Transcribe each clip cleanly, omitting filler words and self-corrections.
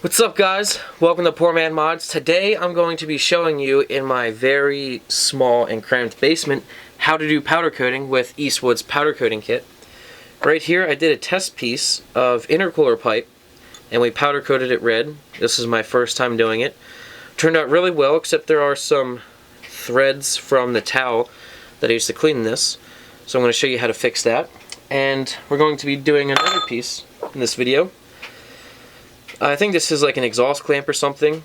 What's up, guys? Welcome to Poor Man Mods. Today I'm going to be showing you in my very small and cramped basement how to do powder coating with EastWood's powder coating kit. Right here I did a test piece of intercooler pipe and we powder coated it red. This is my first time doing it. Turned out really well, except there are some threads from the towel that I used to clean this. So I'm going to show you how to fix that. And we're going to be doing another piece in this video. I think this is like an exhaust clamp or something,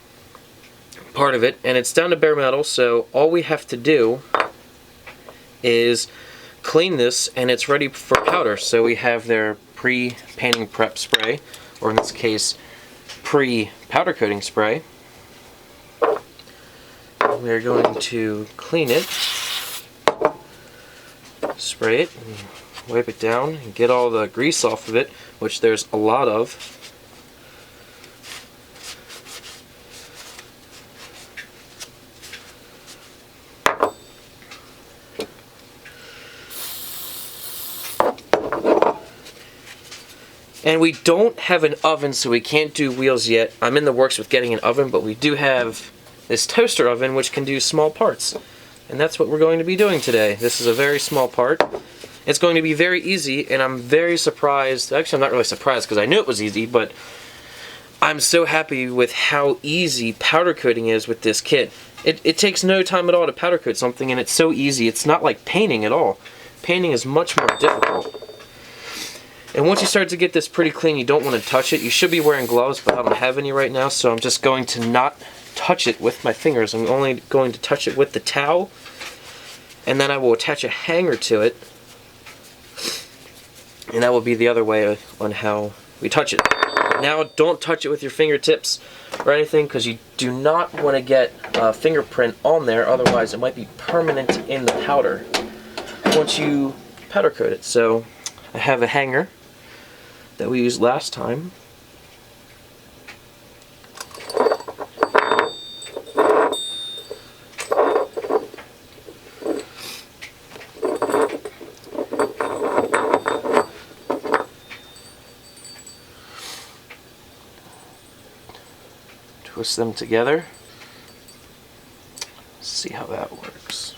part of it, and it's down to bare metal, so all we have to do is clean this and it's ready for powder. So we have their pre-painting prep spray, or in this case, pre-powder coating spray. We're going to clean it, spray it, and wipe it down, and get all the grease off of it, which there's a lot of. And we don't have an oven, so we can't do wheels yet. I'm in the works with getting an oven, but we do have this toaster oven which can do small parts. And that's what we're going to be doing today. This is a very small part. It's going to be very easy, and I'm very surprised. Actually, I'm not really surprised because I knew it was easy, but I'm so happy with how easy powder coating is with this kit. It takes no time at all to powder coat something, and it's so easy. It's not like painting at all. Painting is much more difficult. And once you start to get this pretty clean, you don't want to touch it. You should be wearing gloves, but I don't have any right now, so I'm just going to not touch it with my fingers. I'm only going to touch it with the towel, and then I will attach a hanger to it, and that will be the other way on how we touch it. Now, don't touch it with your fingertips or anything, because you do not want to get a fingerprint on there, otherwise it might be permanent in the powder once you powder coat it. So I have a hanger that we used last time. Twist them together. See how that works.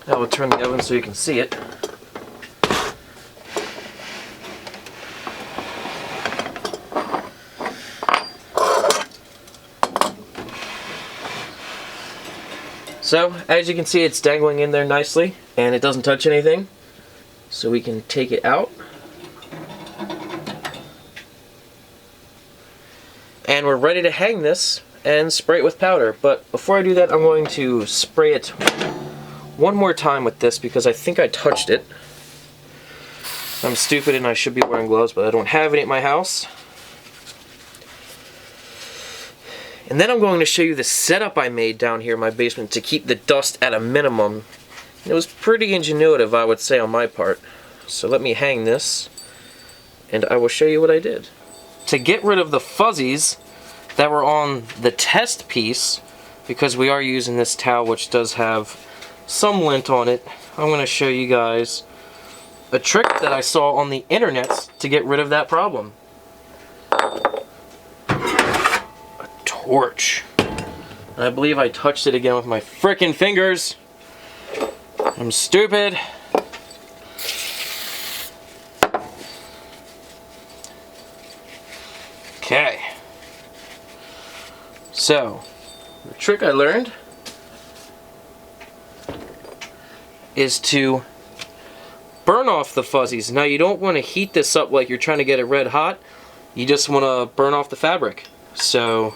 Now we'll turn the oven so you can see it. So, as you can see, it's dangling in there nicely, and it doesn't touch anything. So we can take it out. And we're ready to hang this and spray it with powder. But before I do that, I'm going to spray it one more time with this because I think I touched it. I'm stupid and I should be wearing gloves, but I don't have any at my house. And then I'm going to show you the setup I made down here in my basement to keep the dust at a minimum. And it was pretty ingenuitive, I would say, on my part. So let me hang this and I will show you what I did. To get rid of the fuzzies that were on the test piece, because we are using this towel which does have some lint on it, I'm going to show you guys a trick that I saw on the internet to get rid of that problem. A torch. And I believe I touched it again with my frickin' fingers. I'm stupid. Okay. So, the trick I learned is to burn off the fuzzies. Now, you don't want to heat this up like you're trying to get it red hot. You just want to burn off the fabric. So,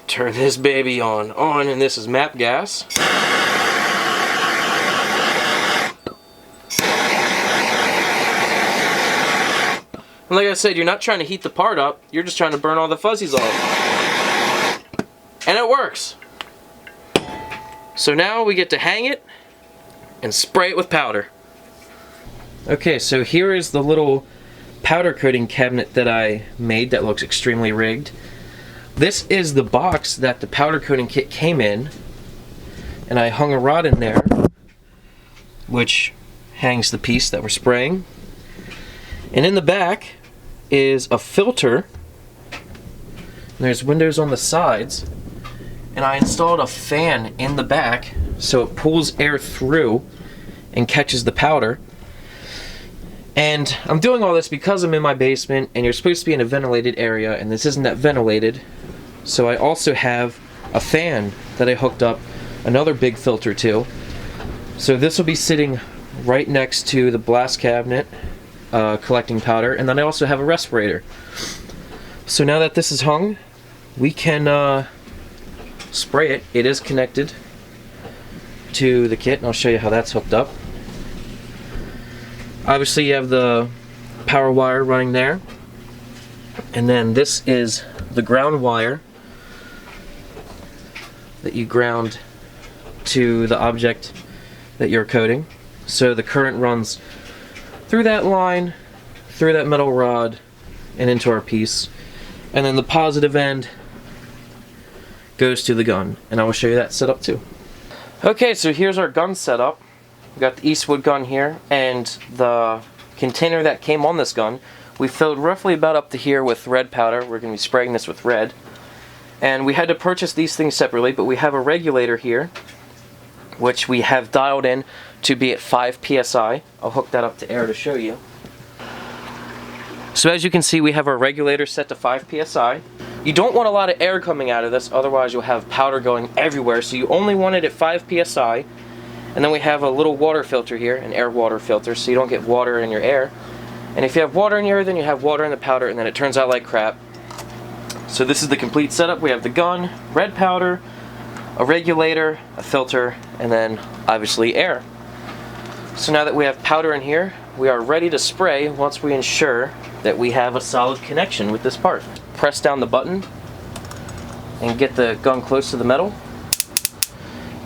turn this baby on, and this is MAP gas. And like I said, you're not trying to heat the part up, you're just trying to burn all the fuzzies off. And it works. So now we get to hang it and spray it with powder. Okay, so here is the little powder coating cabinet that I made that looks extremely rigged. This is the box that the powder coating kit came in, and I hung a rod in there which hangs the piece that we're spraying. And in the back is a filter. There's windows on the sides. And I installed a fan in the back so it pulls air through and catches the powder. And I'm doing all this because I'm in my basement and you're supposed to be in a ventilated area, and this isn't that ventilated. So I also have a fan that I hooked up another big filter to. So this will be sitting right next to the blast cabinet collecting powder, and then I also have a respirator. So now that this is hung, we can spray it. It is connected to the kit, and I'll show you how that's hooked up. Obviously you have the power wire running there, and then this is the ground wire that you ground to the object that you're coating. So the current runs through that line, through that metal rod, and into our piece. And then the positive end goes to the gun, and I will show you that setup too. Okay, so here's our gun setup. We got the EastWood gun here, and the container that came on this gun, we filled roughly about up to here with red powder. We're going to be spraying this with red. And we had to purchase these things separately, but we have a regulator here, which we have dialed in to be at 5 psi. I'll hook that up to air to show you. So as you can see, we have our regulator set to 5 psi. You don't want a lot of air coming out of this, otherwise you'll have powder going everywhere, so you only want it at 5 psi. And then we have a little water filter here, an air water filter, so you don't get water in your air. And if you have water in your air, then you have water in the powder, and then it turns out like crap. So this is the complete setup. We have the gun, red powder, a regulator, a filter, and then obviously air. So now that we have powder in here, we are ready to spray once we ensure that we have a solid connection with this part. Press down the button and get the gun close to the metal.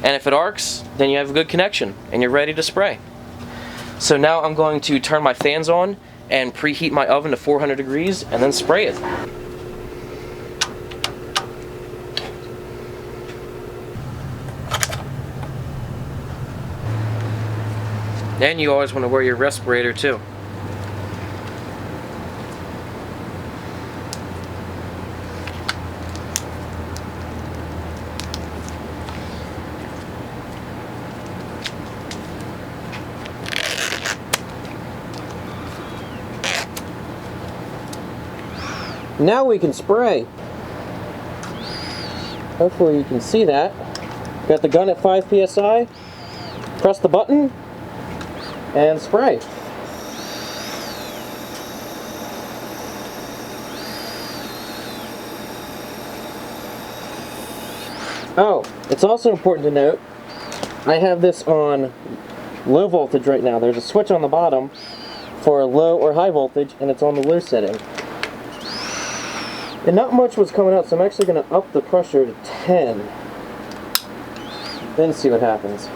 And if it arcs, then you have a good connection and you're ready to spray. So now I'm going to turn my fans on and preheat my oven to 400 degrees and then spray it. And you always want to wear your respirator too. Now we can spray. Hopefully you can see that. Got the gun at 5 psi. Press the button and spray. Oh, it's also important to note, I have this on low voltage right now. There's a switch on the bottom for low or high voltage, and it's on the low setting. And not much was coming out, so I'm actually going to up the pressure to 10. Then see what happens.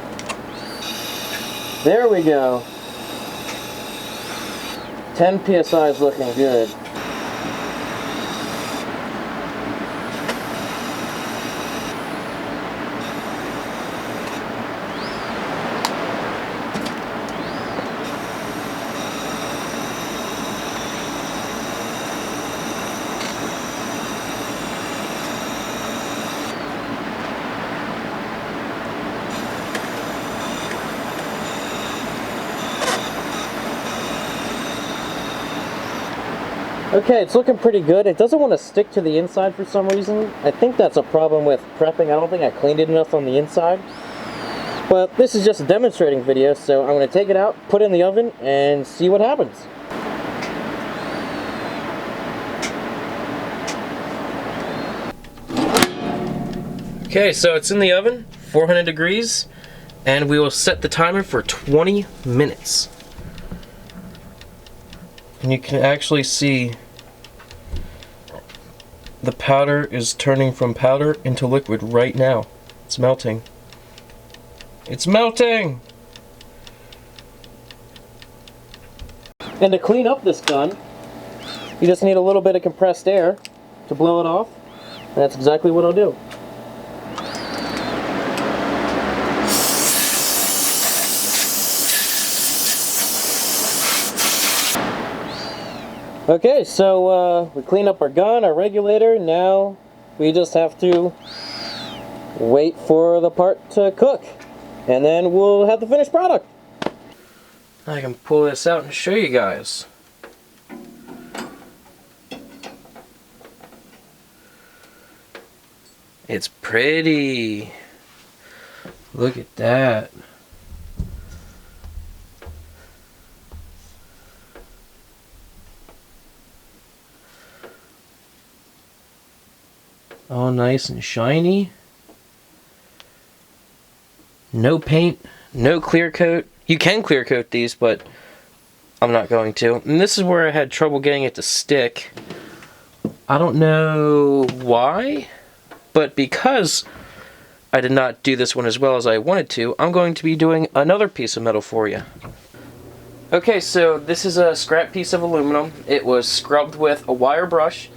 There we go. 10 psi is looking good. Okay, it's looking pretty good. It doesn't want to stick to the inside for some reason. I think that's a problem with prepping. I don't think I cleaned it enough on the inside. But this is just a demonstrating video, so I'm going to take it out, put it in the oven, and see what happens. Okay, so it's in the oven, 400 degrees, and we will set the timer for 20 minutes. And you can actually see the powder is turning from powder into liquid right now. It's melting. It's melting! And to clean up this gun, you just need a little bit of compressed air to blow it off. And that's exactly what I'll do. Okay, so we cleaned up our gun, our regulator. Now we just have to wait for the part to cook, and then we'll have the finished product. I can pull this out and show you guys. It's pretty. Look at that. All nice and shiny. No paint, no clear coat. You can clear coat these, but I'm not going to. And this is where I had trouble getting it to stick. I don't know why, but because I did not do this one as well as I wanted to, I'm going to be doing another piece of metal for you. Okay, so this is a scrap piece of aluminum. It was scrubbed with a wire brush,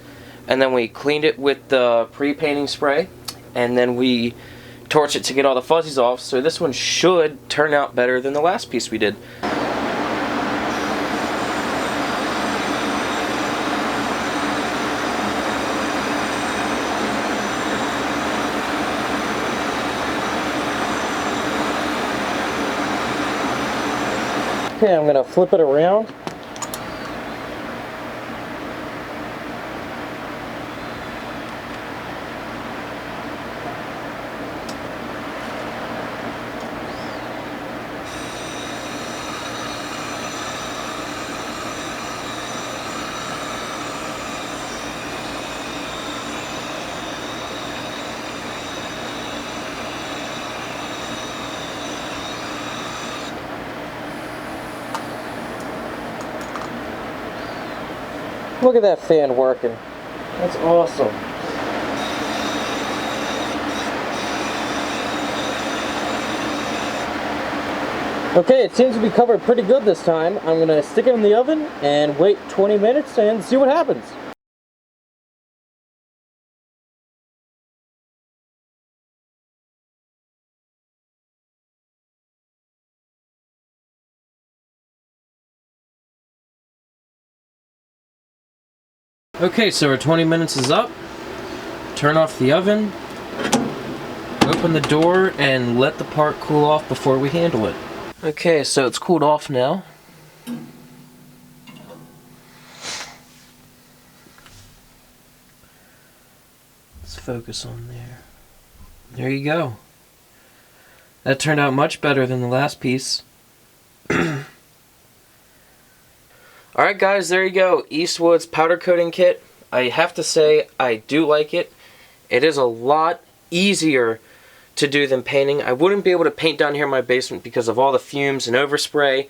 and then we cleaned it with the pre-painting spray, and then we torched it to get all the fuzzies off. So this one should turn out better than the last piece we did. Okay, I'm gonna flip it around. Look at that fan working. That's awesome. Okay, it seems to be covered pretty good this time. I'm gonna stick it in the oven and wait 20 minutes and see what happens. Okay, so our 20 minutes is up. Turn off the oven, open the door, and let the part cool off before we handle it. Okay, so it's cooled off now. Let's focus on there. There you go. That turned out much better than the last piece. Alright guys, there you go. EastWoods powder coating kit. I have to say, I do like it. It is a lot easier to do than painting. I wouldn't be able to paint down here in my basement because of all the fumes and overspray.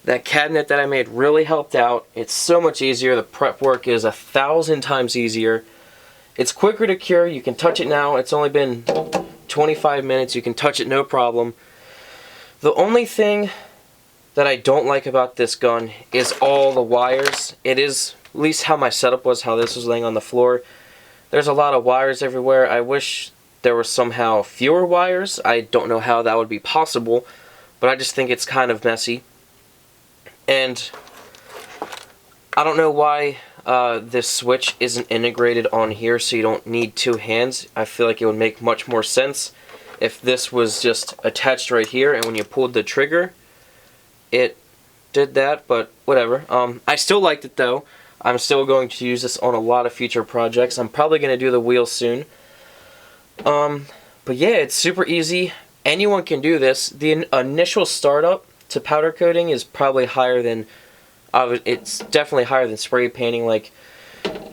That cabinet that I made really helped out. It's so much easier. The prep work is 1,000 times easier. It's quicker to cure. You can touch it now. It's only been 25 minutes. You can touch it no problem. The only thing that I don't like about this gun is all the wires. It is, at least how my setup was, how this was laying on the floor. There's a lot of wires everywhere. I wish there were somehow fewer wires. I don't know how that would be possible, but I just think it's kind of messy. And I don't know why this switch isn't integrated on here so you don't need two hands. I feel like it would make much more sense if this was just attached right here, and when you pulled the trigger, it did that, but whatever. I still liked it though. I'm still going to use this on a lot of future projects. I'm probably going to do the wheel soon. But yeah, it's super easy. Anyone can do this. The initial startup to powder coating is probably higher than, it's definitely higher than spray painting. Like,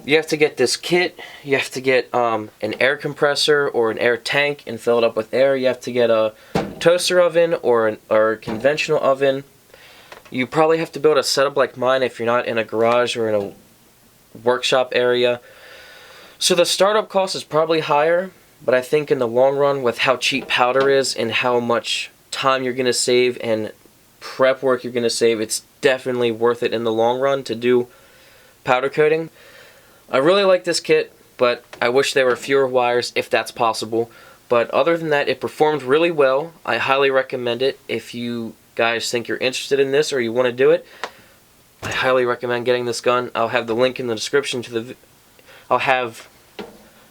you have to get this kit, you have to get an air compressor or an air tank and fill it up with air. You have to get a toaster oven or a conventional oven. You probably have to build a setup like mine if you're not in a garage or in a workshop area. So the startup cost is probably higher, but I think in the long run, with how cheap powder is and how much time you're going to save and prep work you're going to save, it's definitely worth it in the long run to do powder coating. I really like this kit, but I wish there were fewer wires if that's possible. But other than that, it performed really well. I highly recommend it if you guys think you're interested in this or you want to do it. I highly recommend getting this gun. I'll have the link in the description to the I'll have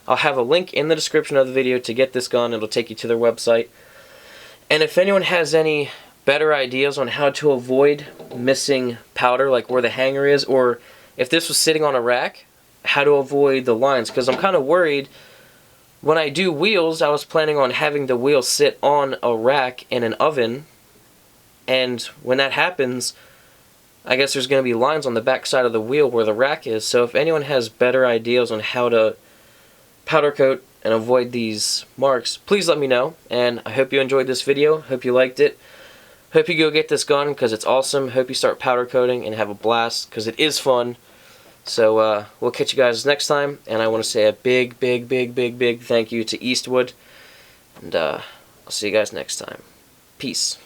a link in the description of the video to get this gun. It'll take you to their website. And if anyone has any better ideas on how to avoid missing powder, like where the hanger is, or if this was sitting on a rack, how to avoid the lines, because I'm kind of worried. When I do wheels, I was planning on having the wheel sit on a rack in an oven, and when that happens, I guess there's going to be lines on the back side of the wheel where the rack is. So if anyone has better ideas on how to powder coat and avoid these marks, please let me know. And I hope you enjoyed this video. Hope you liked it. Hope you go get this gun because it's awesome. Hope you start powder coating and have a blast because it is fun. So we'll catch you guys next time. And I want to say a big, big, big, big, big thank you to EastWood. And I'll see you guys next time. Peace.